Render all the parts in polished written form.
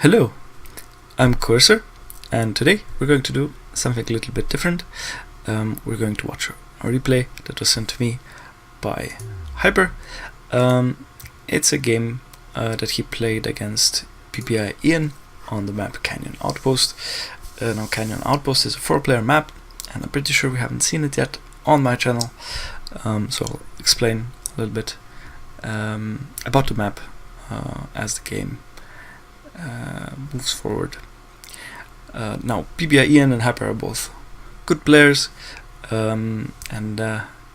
Hello, I'm Coercer, and today we're going to do something a little bit different. We're going to watch a replay that was sent to me by Hyper. It's a game that he played against BBI Iain on the map Canyon Outpost. Now Canyon Outpost is a 4-player map, and I'm pretty sure we haven't seen it yet on my channel, so I'll explain a little bit about the map as the game moves forward. Now BBI Iain and Hyper are both good players, and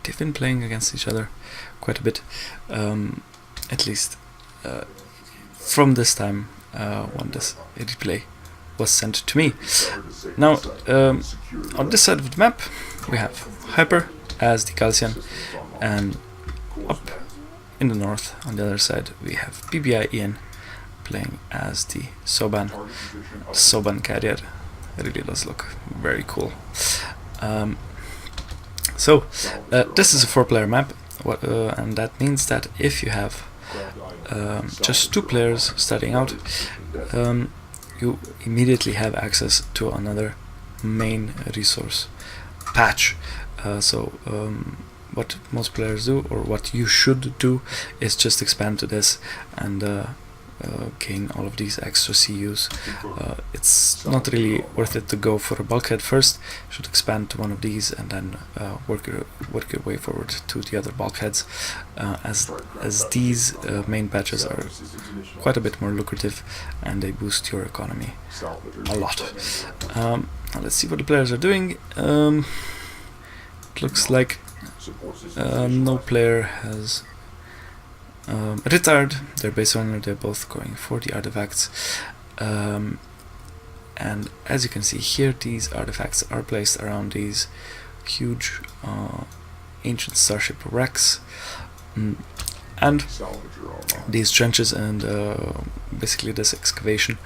they've been playing against each other quite a bit, at least from this time when this replay was sent to me. Now on this side of the map we have Hyper as the Galcian, and up in the north on the other side we have BBI Iain playing as the Soban carrier. It really does look very cool. So this is a 4-player map, and that means that if you have just 2 players starting out, you immediately have access to another main resource patch. What most players do, or what you should do, is just expand to this and gain all of these extra CUs. It's not really worth it to go for a bulkhead first. You should expand to one of these and then work your way forward to the other bulkheads, as these main patches are quite a bit more lucrative and they boost your economy a lot. Now let's see what the players are doing. It looks like no player has retired their base owner. They're both going for the artifacts, and as you can see here, these artifacts are placed around these huge ancient starship wrecks, and these trenches, and basically this excavation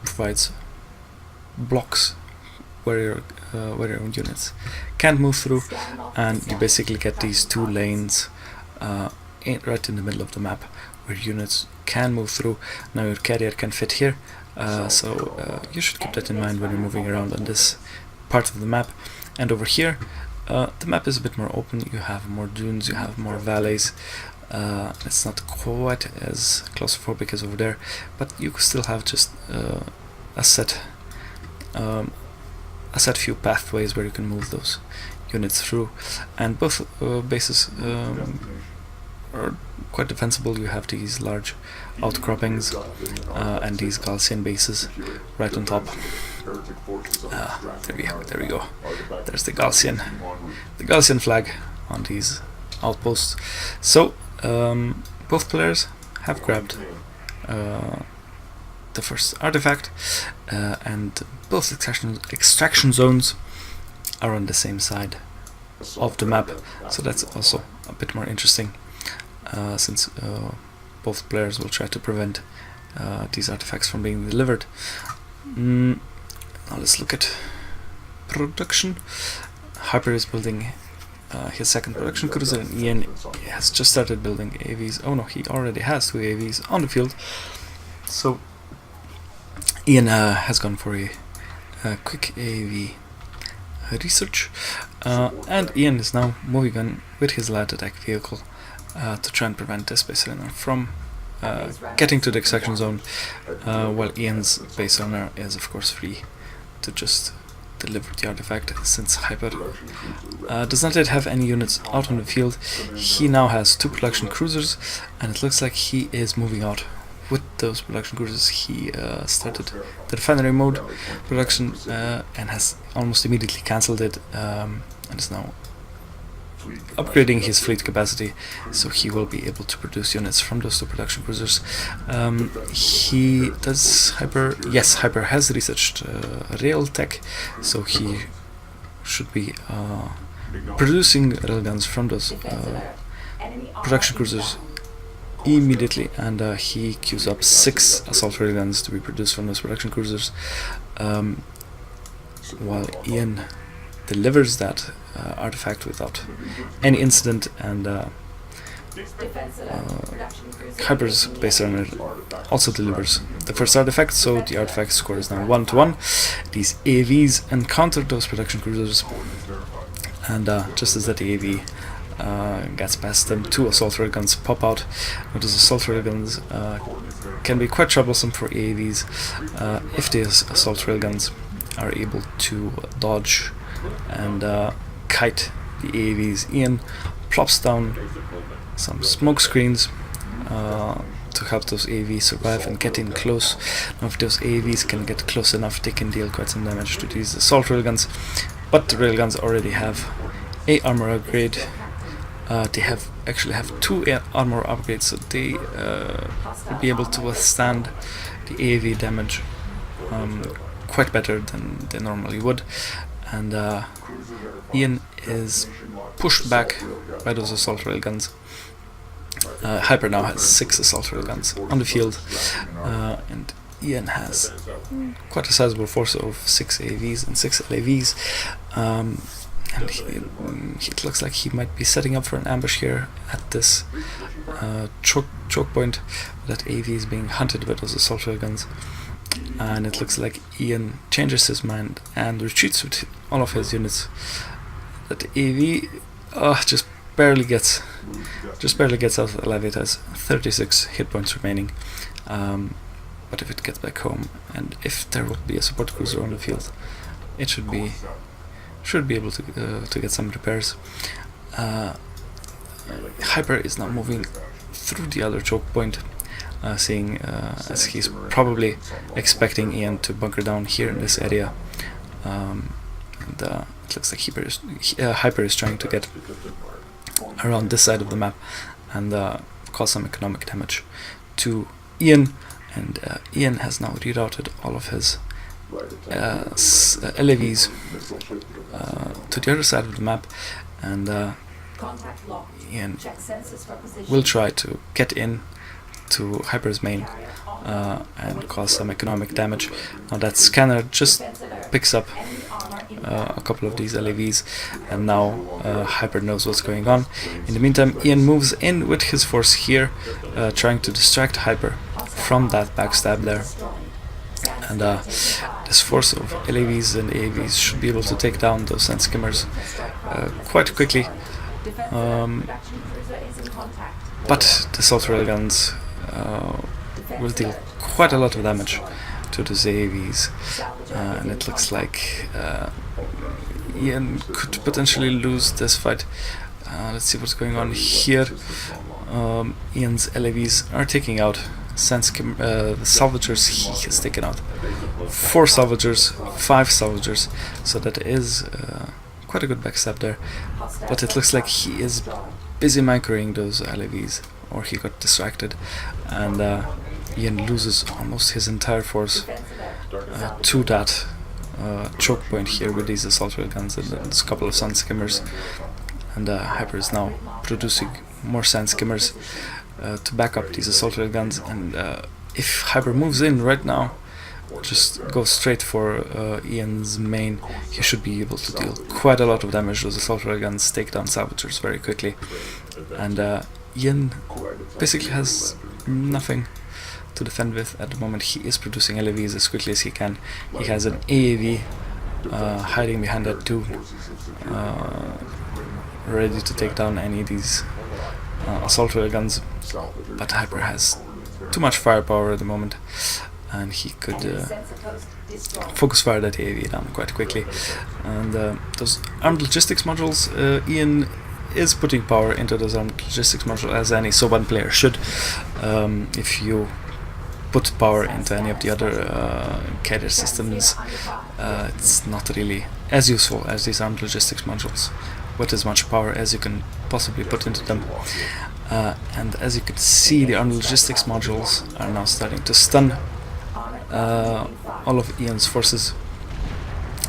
provides blocks where your units can't move through, and you basically get these 2 lanes right in the middle of the map where units can move through. Now your carrier can fit here, so you should keep that in mind when you're moving around on this part of the map. And over here the map is a bit more open. You have more dunes, you have more valleys. It's not quite as claustrophobic as over there, but you still have just a set few pathways where you can move those units through, and both bases are quite defensible. You have these large outcroppings and these Galcian bases right on top. There we go. There's the Galcian flag on these outposts. So both players have grabbed the first artifact, and both extraction zones are on the same side of the map, so that's also a bit more interesting, since both players will try to prevent these artifacts from being delivered. Now let's look at production. Hyper is building his second production cruiser, and Iain has just started building AVs. Oh no, he already has 2 AVs on the field. So Iain has gone for a quick AV research, and Iain is now moving on with his light attack vehicle to try and prevent this base owner from getting to the extraction zone, while Iain's base owner is of course free to just deliver the artifact. Since Hyper does not yet have any units out on the field, he now has 2 production cruisers, and it looks like he is moving out with those production cruisers. He started the refinery mode production and has almost immediately cancelled it, and is now upgrading his fleet capacity, so he will be able to produce units from those 2 production cruisers. Hyper has researched rail tech, so he should be producing railguns from those production cruisers immediately, and he queues up 6 assault railguns to be produced from those production cruisers, while Iain delivers that artifact without any incident, and Hyper's base armor also delivers the first artifact, so the artifact score is now 1-1. These AVs encounter those production cruisers, and just as that AV gets past them, 2 assault railguns pop out. Now those assault railguns can be quite troublesome for AVs if these assault railguns are able to dodge and kite the AVs. Iain plops down some smoke screens to help those AVs survive and get in close. Now if those AVs can get close enough, they can deal quite some damage to these assault railguns, but the railguns already have a armor upgrade. They actually have 2 armor upgrades, so they will be able to withstand the AV damage quite better than they normally would. And Iain is pushed back by those assault railguns. Hyper now has 6 assault railguns on the field, and Iain has quite a sizable force of 6 AVs and 6 LAVs. And it looks like he might be setting up for an ambush here at this choke point. That AV is being hunted by those assault railguns, and it looks like Iain changes his mind and retreats with all of his units. That AV just barely gets out of the levy. It has 36 hit points remaining, but if it gets back home, and if there would be a support cruiser on the field, it should be able to get some repairs. Hyper is now moving through the other choke point, seeing as he's probably expecting Iain to bunker down here in this area. And it looks like Hyper is trying to get around this side of the map and cause some economic damage to Iain. And Iain has now rerouted all of his LAVs to the other side of the map, and Iain will try to get in to Hyper's main and cause some economic damage. Now that scanner just picks up a couple of these LAVs, and now Hyper knows what's going on. In the meantime, Iain moves in with his force here, trying to distract Hyper from that backstab there. And this force of LAVs and AVs should be able to take down those sand skimmers quite quickly. But the assault railguns will deal quite a lot of damage to those AVs, and it looks like Iain could potentially lose this fight. Let's see what's going on here. Iain's LAVs are taking out the salvagers. He has taken out 4 salvagers, 5 salvagers, so that is quite a good backstab there. But it looks like he is busy microing those LAVs, or he got distracted, and Iain loses almost his entire force to that choke point here with these assault railguns and a couple of sand skimmers. And Hyper is now producing more sand skimmers to back up these assault railguns, and if Hyper moves in right now, just go straight for Iain's main, he should be able to deal quite a lot of damage. Those assault railguns take down salvagers very quickly, and Iain basically has nothing to defend with at the moment. He is producing LAVs as quickly as he can. He has an AAV hiding behind that too, ready to take down any of these assault railguns, but Hyper has too much firepower at the moment, and he could focus fire that AAV down quite quickly. And those armed logistics modules, Iain is putting power into those armed logistics modules, as any SO1 player should. If you put power into any of the other carrier systems, it's not really as useful as these armed logistics modules, with as much power as you can possibly put into them. And as you can see, the armed logistics modules are now starting to stun all of Iain's forces.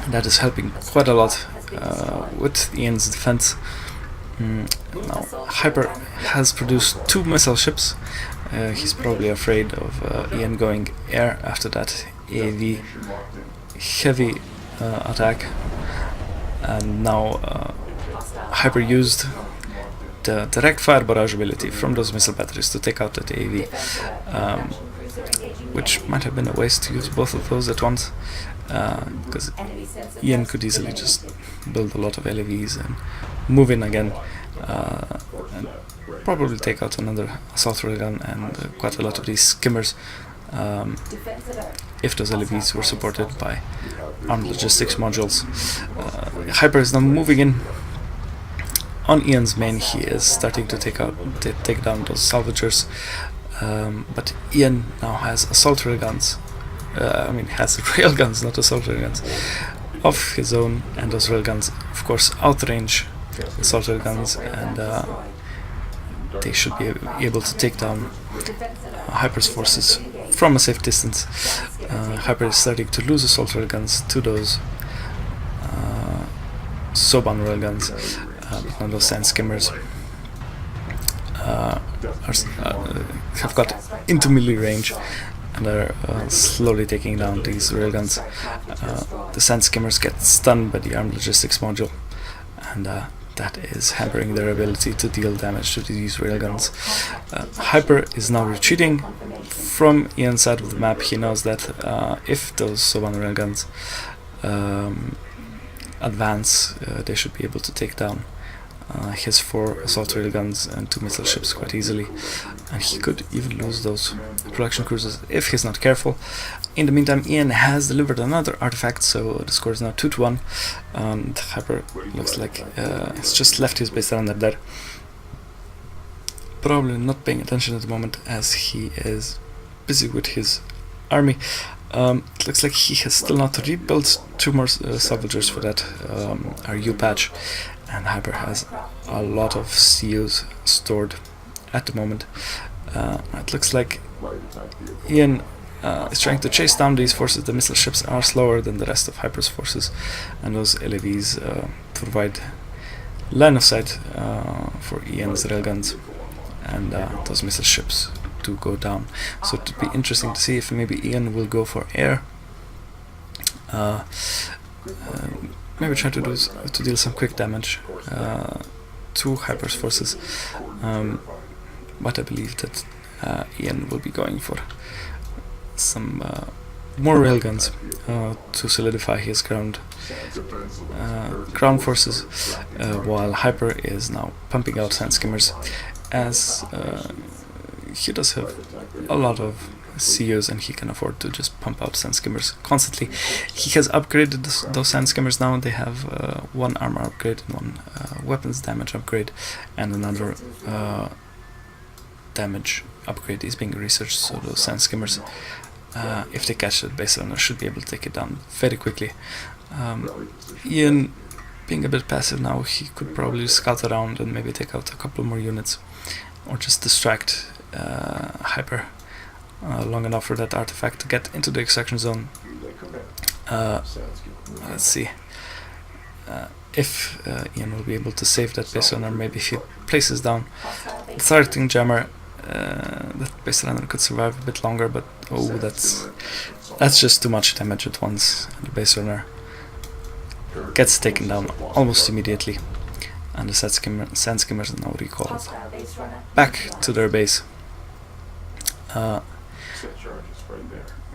That is helping quite a lot with Iain's defense. Now Hyper has produced 2 missile ships. He's probably afraid of Iain going air after that AV heavy attack, and now Hyper used the direct fire barrage ability from those missile batteries to take out that AV, which might have been a waste to use both of those at once, because Iain could easily just build a lot of LAVs and move in again, and probably take out another assault railgun and quite a lot of these skimmers, if those LAVs were supported by armed logistics modules. Hyper is now moving in. On Iain's main, he is starting to take down those salvagers, but Iain now has assault railguns. Has railguns, not assault railguns, of his own, and those railguns, of course, outrange assault railguns, and they should be able to take down Hyper's forces from a safe distance. Hyper is starting to lose assault railguns to those Soban railguns, but now those sand skimmers have got into melee range and are slowly taking down these railguns. The sand skimmers get stunned by the armed logistics module, and that is hampering their ability to deal damage to these railguns. Hyper is now retreating from Iain's side of the map. He knows that if those Soban railguns advance, they should be able to take down his 4 assault railguns and 2 missile ships quite easily, and he could even lose those production cruisers if he's not careful. In the meantime, Iain has delivered another artifact, so the score is now 2-1, and Hyper looks like he's just left his base runner there, probably not paying attention at the moment as he is busy with his army. It looks like he has still not rebuilt 2 more salvagers for that RU patch, and Hyper has a lot of CUs stored at the moment. It looks like Iain is trying to chase down these forces. The missile ships are slower than the rest of Hyper's forces, and those LAVs provide line of sight for Iain's railguns, and those missile ships do go down. So it would be interesting to see if maybe Iain will go for air. Maybe try to deal some quick damage to Hyper's forces, but I believe that Iain will be going for some more railguns to solidify his ground forces, while Hyper is now pumping out sand skimmers, as he does have a lot of CUs and he can afford to just pump out sand skimmers constantly. He has upgraded those sand skimmers now. They have 1 armor upgrade and 1 weapons damage upgrade, and another damage upgrade is being researched, so those sand skimmers, if they catch the base runner, should be able to take it down very quickly. Iain, being a bit passive now, he could probably scout around and maybe take out a couple more units, or just distract Hyper long enough for that artifact to get into the extraction zone. Let's see if Iain will be able to save that base runner. Maybe if he places down the targeting jammer, that base runner could survive a bit longer, but that's just too much damage at once. The base runner gets taken down almost immediately, and the sand skimmers are now recalled back to their base.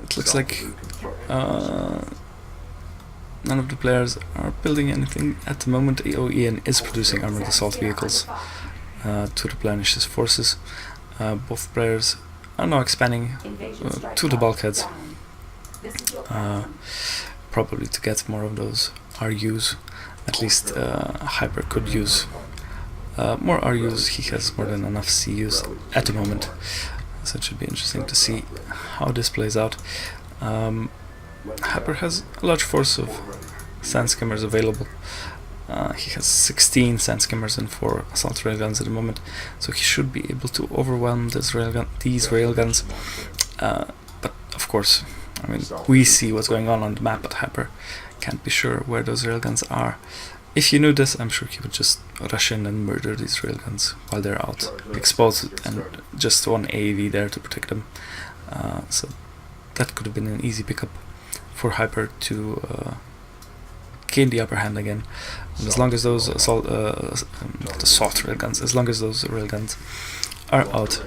It looks like none of the players are building anything at the moment. Iain is producing armored assault vehicles to replenish his forces. Both players are now expanding to the bulkheads, probably to get more of those RUs. At least Hyper could use more RUs. He has more than enough CUs at the moment, so it should be interesting to see how this plays out. Hyper has a large force of sand skimmers available. He has 16 sand skimmers and 4 assault railguns at the moment, so he should be able to overwhelm these railguns. But of course, we see what's going on the map, but Hyper can't be sure where those railguns are. If he knew this, I'm sure he would just rush in and murder these railguns while they're out exposed, and just 1 AAV there to protect them. So that could have been an easy pickup for Hyper to gain the upper hand again. And as long as those the soft railguns, as long as those railguns are out,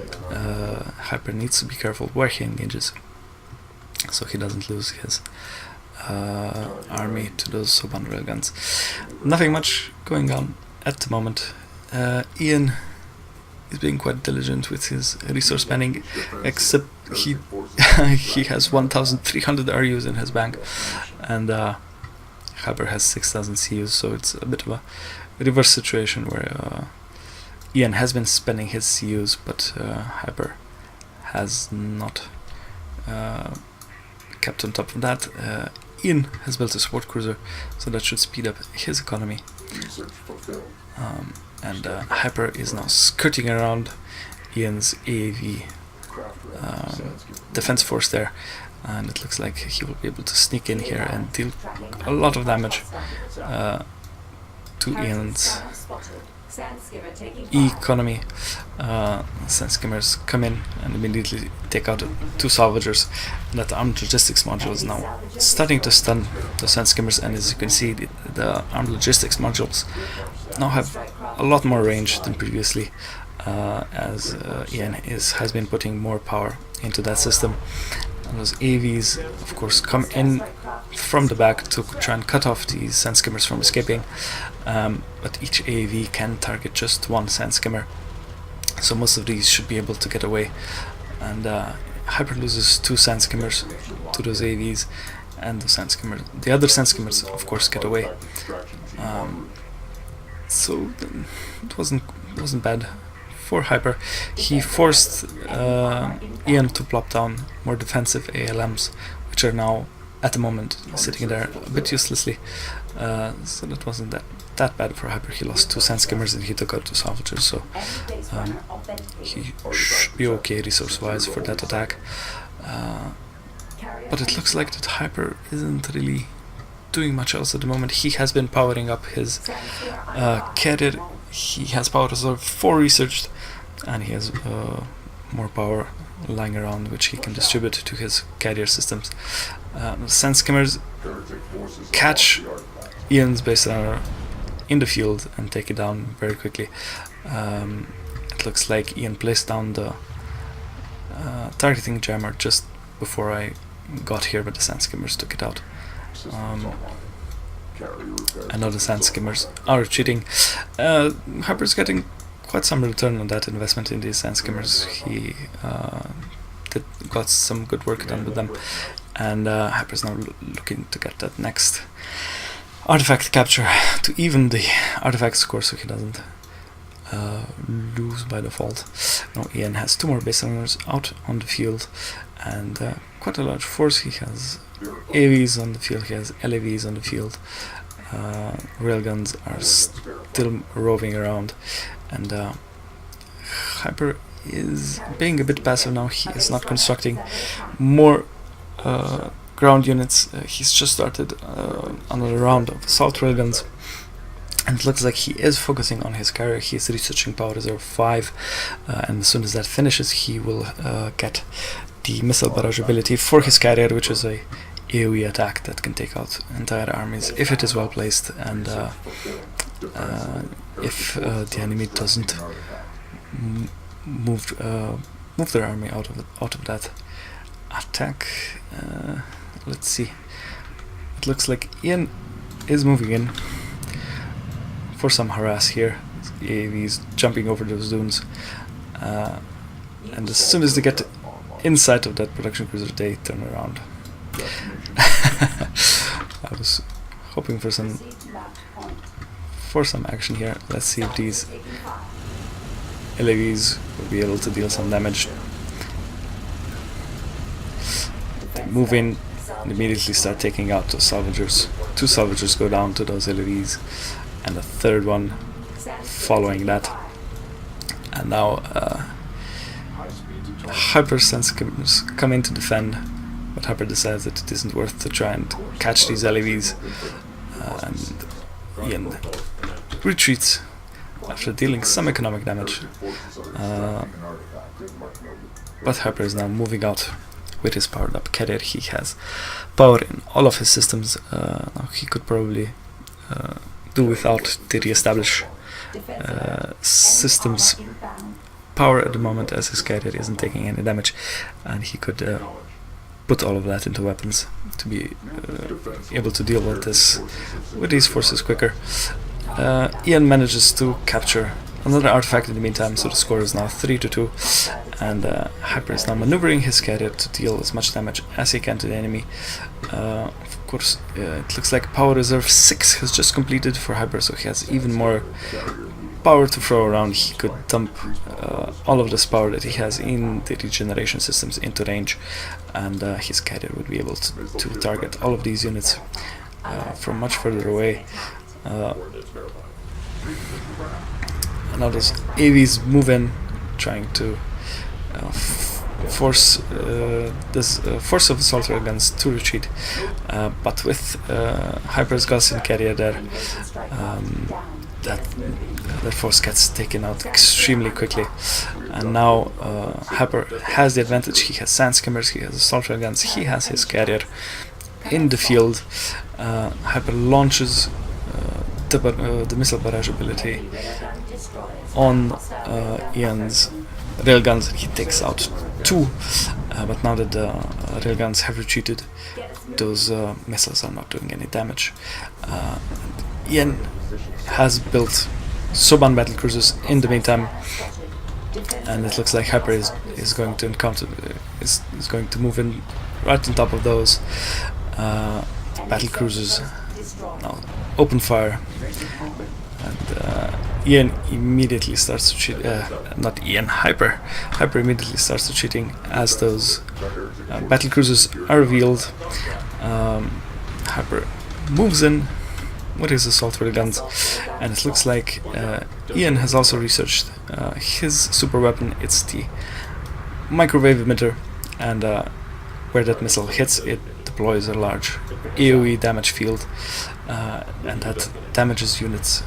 Hyper needs to be careful where he engages, so he doesn't lose his army to those Soban railguns. Nothing much going on at the moment. Iain is being quite diligent with his resource spending, except he he has 1,300 RUs in his bank, and Hyper has 6,000 CUs, so it's a bit of a reverse situation where Iain has been spending his CUs, but Hyper has not kept on top of that. Iain has built a support cruiser, so that should speed up his economy. And Hyper is now skirting around Iain's AAV defense force there, and it looks like he will be able to sneak in here and deal a lot of damage to Iain's economy. Sand skimmers come in and immediately take out 2 salvagers. That armed logistics module is now starting to stun the sand skimmers, and as you can see, the armed logistics modules now have a lot more range than previously, as Iain has been putting more power into that system. And those AVs, of course, come in from the back to try and cut off these sand skimmers from escaping, but each AV can target just 1 sand skimmer, so most of these should be able to get away. And Hyper loses 2 sand skimmers to those AVs, and the other sand skimmers, of course, get away. So it wasn't bad for Hyper. He forced Iain to plop down more defensive ALMs, which are now at the moment sitting there a bit uselessly. So that wasn't that bad for Hyper. He lost 2 sand skimmers and he took out 2 salvagers, so he should be okay resource wise for that attack. But it looks like that Hyper isn't really doing much else at the moment. He has been powering up his carrier. He has power reserve 4 researched, and he has more power lying around which he can distribute to his carrier systems. Sand skimmers catch Iain's base runner in the field and take it down very quickly. It looks like Iain placed down the targeting jammer just before I got here, but the sand skimmers took it out. I know the sand skimmers are cheating. Hyper's getting quite some return on that investment in these sand skimmers. He got some good work done with them, and Hyper's now looking to get that next artifact capture to even the artifact score, so he doesn't lose by default. Now Iain has 2 more base runners out on the field, and quite a large force. He has AVs on the field, he has LAVs on the field. Railguns are still roving around, and Hyper is being a bit passive now. He is not constructing more ground units. He's just started another round of assault railguns, and it looks like he is focusing on his carrier. He is researching power reserve 5, and as soon as that finishes, he will get the missile barrage ability for his carrier, which is a AoE attack that can take out entire armies if it is well placed, and if the enemy doesn't move their army out of that attack. Let's see. It looks like Iain is moving in for some harass here. AAVs jumping over those dunes, and as soon as they get inside of that production cruiser, they turn around. I was hoping for some action here. Let's see if these LAVs will be able to deal some damage. They move in and immediately start taking out those salvagers. 2 salvagers go down to those LAVs, and a 3rd one following that. And now Hyper sand skimmers come in to defend, but Hyper decides that it isn't worth to try and catch these LAVs, and Iain retreats after dealing some economic damage. But Hyper is now moving out with his powered up carrier. He has power in all of his systems. Now he could probably do without the re-establish systems power at the moment, as his carrier isn't taking any damage, and he could put all of that into weapons to be able to deal with these forces quicker. Iain manages to capture another artifact in the meantime, so the score is now 3-2, and Hyper is now maneuvering his carrier to deal as much damage as he can to the enemy. Of course, it looks like power reserve 6 has just completed for Hyper, so he has even more power to throw around. He could dump all of this power that he has in the regeneration systems into range, and his carrier would be able to target all of these units from much further away. Now those AVs move in, trying to force this force of assault railguns to retreat, but with Hyper's Gaussian carrier there, that force gets taken out extremely quickly. And now Hyper has the advantage. He has sand skimmers, he has assault railguns, he has his carrier in the field. Hyper launches the missile barrage ability on Iain's railguns. He takes out 2, but now that the railguns have retreated, those missiles are not doing any damage. Iain has built Soban battlecruisers in the meantime, and it looks like Hyper is going to is going to move in right on top of those battlecruisers. Now open fire, and Iain immediately starts to cheat. Not Iain, Hyper. Hyper immediately starts retreating as those battlecruisers are revealed. Hyper moves in with his assault railguns, and it looks like Iain has also researched his super weapon. It's the microwave emitter, and where that missile hits, it deploys a large AoE damage field, and that damages units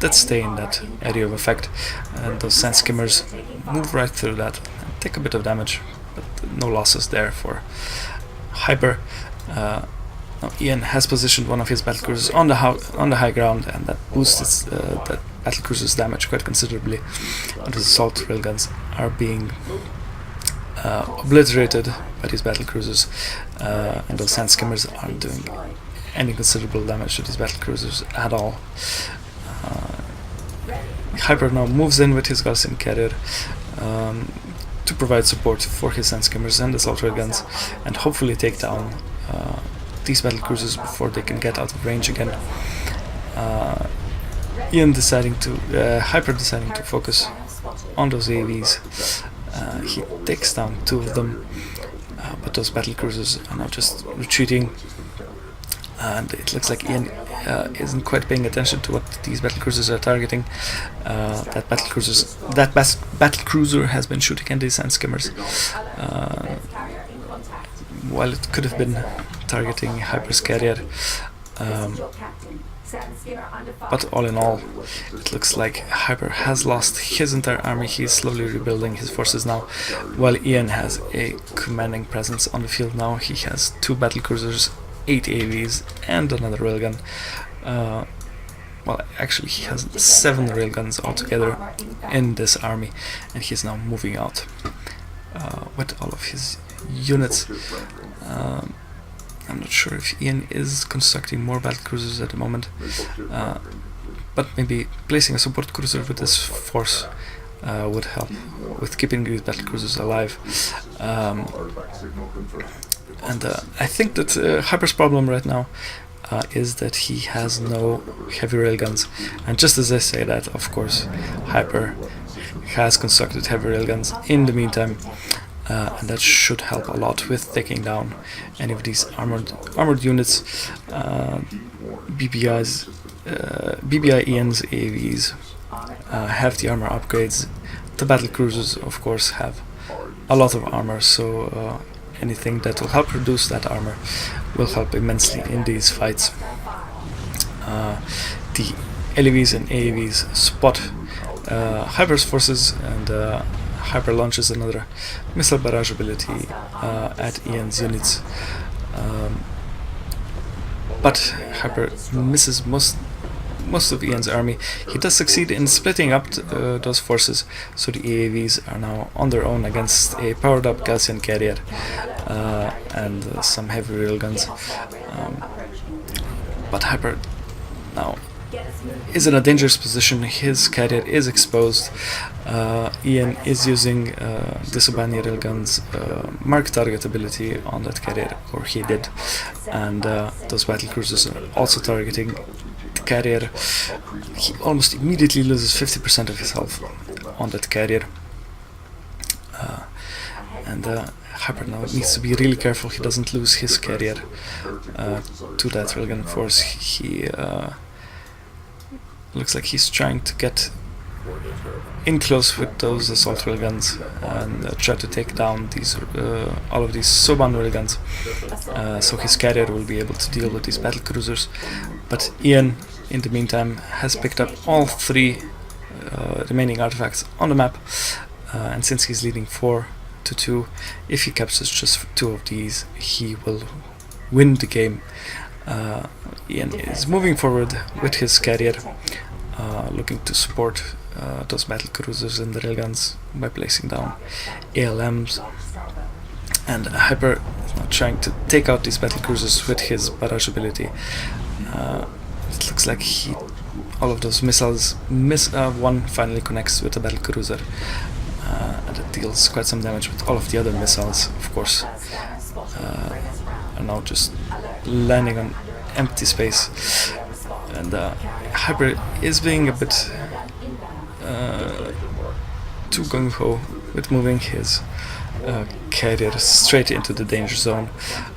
that stay in that area of effect. And those sand skimmers move right through that and take a bit of damage, but no losses there for Hyper. Now Iain has positioned one of his battlecruisers on the high ground, and that boosts that battlecruiser's damage quite considerably. And the assault railguns are being obliterated by these battlecruisers, and those sand skimmers aren't doing any considerable damage to these battlecruisers at all. Hyper now moves in with his Gaussian carrier to provide support for his sand skimmers and assault railguns, and hopefully take down these battlecruisers before they can get out of range again. Hyper deciding to focus on those AVs. He takes down 2 of them, but those battlecruisers are now just retreating, and it looks like Iain isn't quite paying attention to what these battlecruisers are targeting. That battlecruiser has been shooting at these sand skimmers, while it could have been targeting Hyper's carrier. But all in all, it looks like Hyper has lost his entire army. He's slowly rebuilding his forces now, while Iain has a commanding presence on the field now. He has 2 battlecruisers, 8 AVs, and another railgun. Well, actually he has 7 railguns altogether in this army, and he's now moving out with all of his units. I'm not sure if Iain is constructing more battlecruisers at the moment, but maybe placing a support cruiser with this force would help with keeping these battlecruisers alive. And I think that Hyper's problem right now is that he has no heavy railguns, and just as I say that, of course, Hyper has constructed heavy railguns in the meantime. And that should help a lot with taking down any of these armored units. BBI Iain's AVs have the armor upgrades. The battlecruisers, of course, have a lot of armor, so anything that will help reduce that armor will help immensely in these fights. The LEVs and AAVs spot Hyper's forces, and Hyper launches another missile barrage ability at Iain's units. but Hyper misses most of Iain's army. He does succeed in splitting up those forces, so the AAVs are now on their own against a powered up Galcian carrier and some heavy railguns. But Hyper now is in a dangerous position. His carrier is exposed. Iain is using the Subani railguns mark target ability on that carrier, or he did, and those battle cruisers are also targeting the carrier. He almost immediately loses 50% of his health on that carrier, and Hyper now needs to be really careful he doesn't lose his carrier to that railgun force. He looks like he's trying to get in close with those assault railguns and try to take down these all of these Soban railguns, so his carrier will be able to deal with these battle cruisers. But Iain, in the meantime, has picked up all 3 remaining artifacts on the map, and since he's leading 4-2, if he captures just 2 of these, he will win the game. Iain is moving forward with his carrier, looking to support those battle cruisers and the railguns by placing down ALMs, and Hyper is now trying to take out these battle cruisers with his barrage ability. It looks like all of those missiles miss. One finally connects with a battle cruiser, and it deals quite some damage, but all of the other missiles, of course, are now just landing on empty space. And Hyper is being a bit too gung-ho with moving his carrier straight into the danger zone,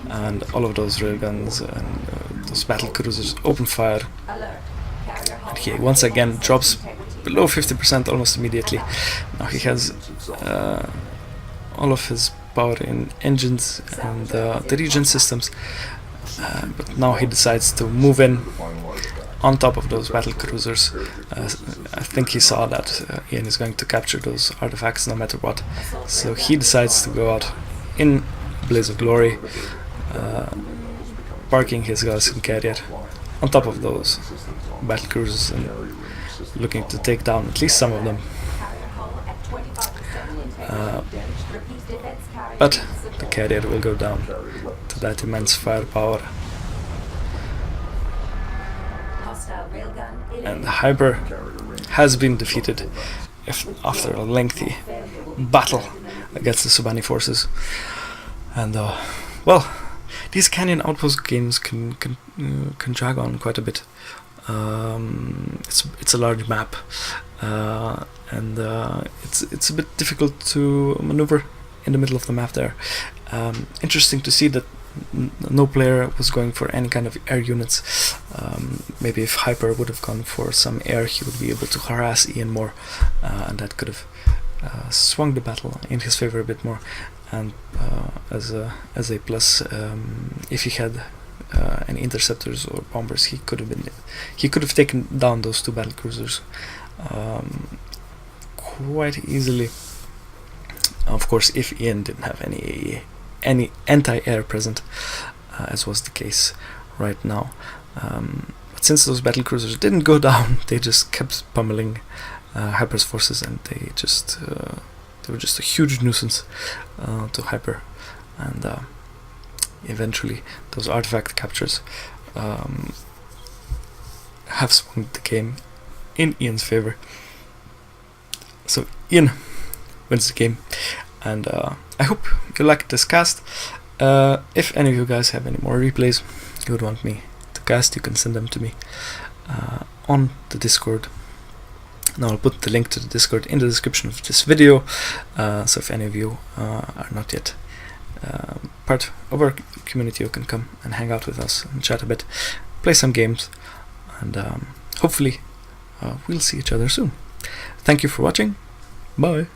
and all of those railguns and those battle cruisers open fire, and he once again drops below 50% almost immediately. Now he has all of his power in engines and the regen systems, but now he decides to move in on top of those battle cruisers. I think he saw that Iain is going to capture those artifacts no matter what, so he decides to go out in blaze of glory, parking his Galcian carrier on top of those battle cruisers and looking to take down at least some of them. But the carrier will go down to that immense firepower, and Hyper has been defeated after a lengthy battle against the Subani forces. And well, these Canyon Outpost games can drag on quite a bit. It's a large map, and it's a bit difficult to maneuver in the middle of the map there. Interesting to see that no player was going for any kind of air units. Maybe if Hyper would have gone for some air, he would be able to harass Iain more, and that could have swung the battle in his favor a bit more. And as a plus, if he had any interceptors or bombers, he could have taken down those 2 battle cruisers quite easily. Of course, if Iain didn't have any anti-air present, as was the case right now. But since those battle cruisers didn't go down, they just kept pummeling Hyper's forces, and they were just a huge nuisance to Hyper. And eventually, those artifact captures have swung the game in Iain's favor. So Iain wins the game, and I hope you liked this cast. If any of you guys have any more replays you would want me to cast, you can send them to me on the Discord. Now I'll put the link to the Discord in the description of this video, so if any of you are not yet part of our community, you can come and hang out with us and chat a bit, play some games, and hopefully we'll see each other soon. Thank you for watching. Bye.